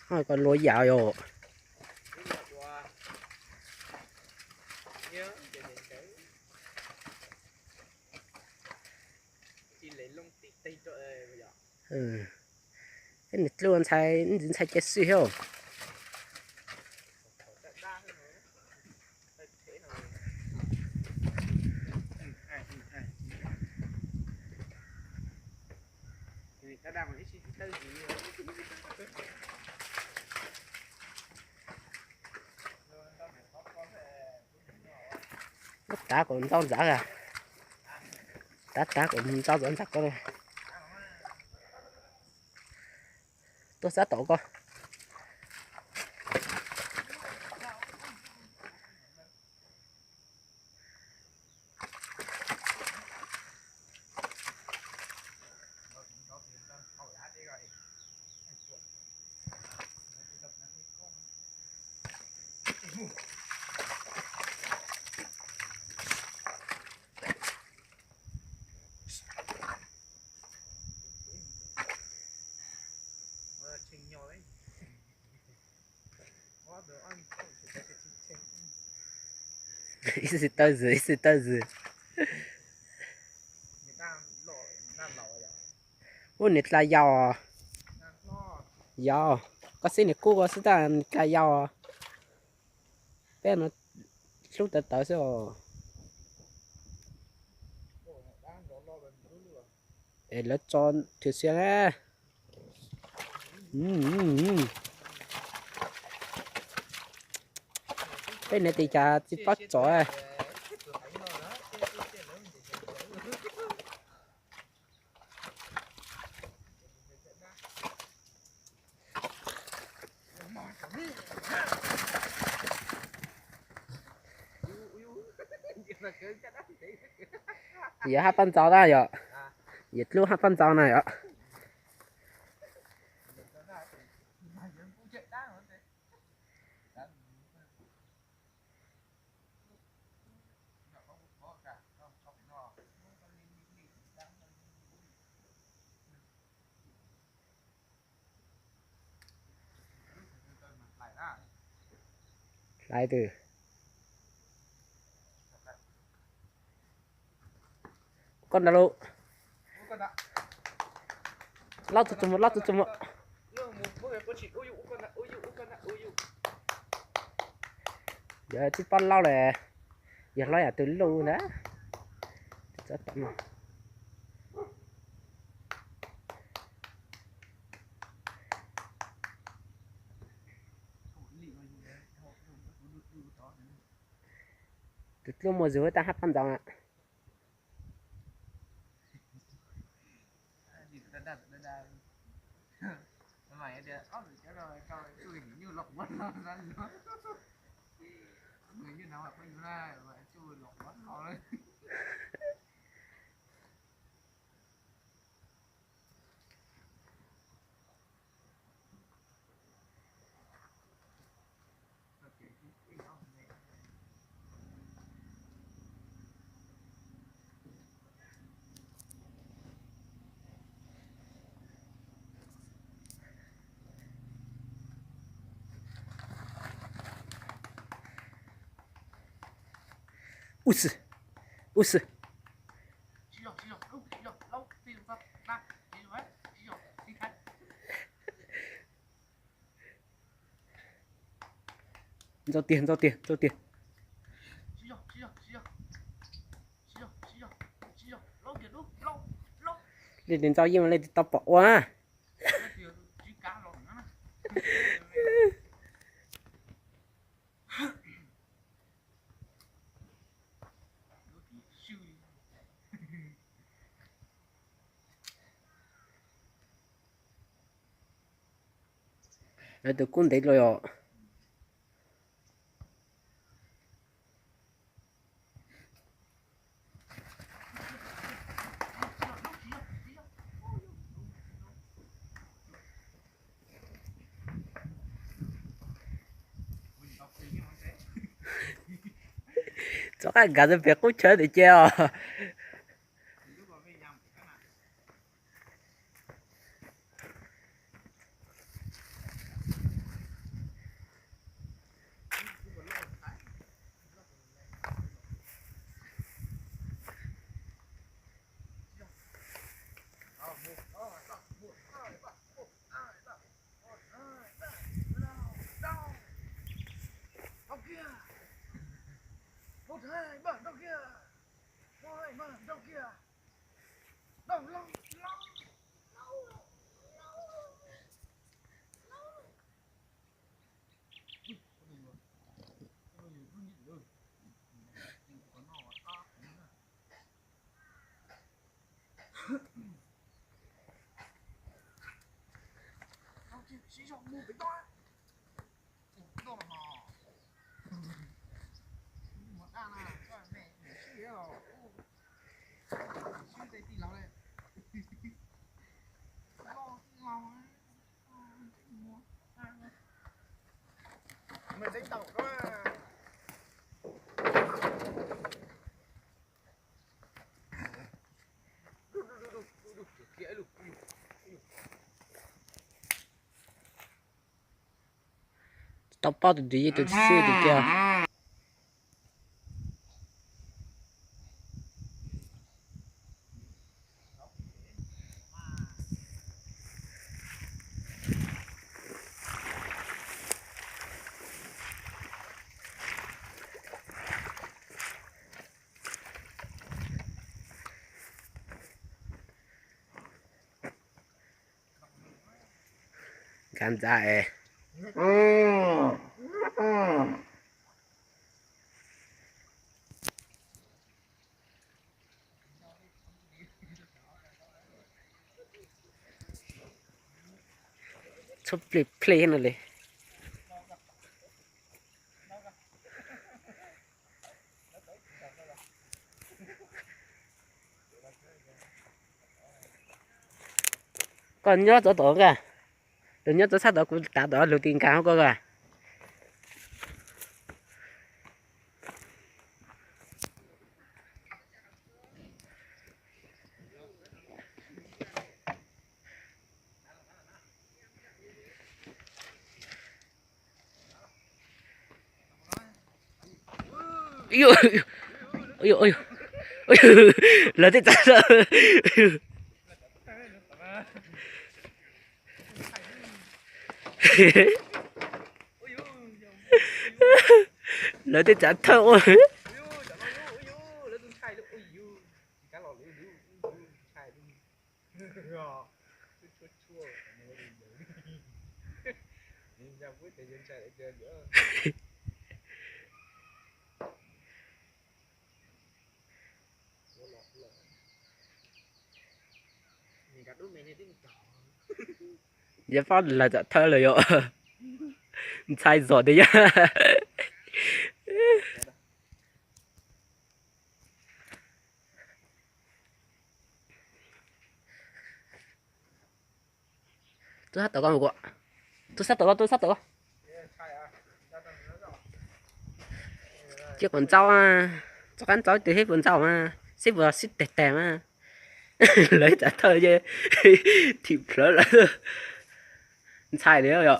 Thôi còn lối dạo rồi. Ừ. Cái này luôn sai chết siêu. Tất cả cũng tao giả à. Tất cả cũng tao dẫn chắc coi. Tôi sẽ tổ coi. Isi tơ dư. Ủa nít là giò. Giò. Có xin được cua có xin ta cái giò. Bé nó lúc tới rồi. Để nó cho thử xem á. Cái này thì chả chỉ bắt chó. Giờ 2 phân鐘啦，又熱咗2分鐘啦，又。嚟từ con đã lộ lót cho một giờ chỉ con lau này giờ nói là từ lâu nữa rất tận rồi từ lúc mùa dưới ta hát con dòng ạ mày thì cái rồi coi tôi như lọc mất nó ra nữa người như nào mà quên ra vậy chui lọc mất nó đấy ui sư giao tiền lên giao gì mà lên tao bỏ quá rồi tôi cũng thấy rồi ạ. Chắc là cả cái việc cũng chơi để chơi à. Một hai ba đâu kia, một hai ba đâu kia, đâu lâu lâu lâu lâu chỉ cho mua cái to, to là mò, một đàn à, cho mẹ xí rồi, xí tay tì lắm đấy, ngon ngon mình đánh tàu các bạn. Tao bao từ gì từ xưa từ kia. Cảm giác chụp play nó đi. Còn nhớ chỗ tổ kìa. Đừng nhớ chỗ sát đó cũng đã đó lưu tiền cao có kìa. Ôi ôi ôi ôi lớn thế chắc rồi. Lớn thế chắc thơ ôi. Giờ phát là chắc thơ rồi ạ. Sai rồi đấy nhá. Tôi sát tao con một quả. Tôi sát tao con. Chứ còn cháu à, cháu ăn cháu từ hết vườn cháu mà, xếp vào xếp tẹt tẹt mà. Lấy trả thơ chứ. Thịt rỡ là sai đấy rồi ạ.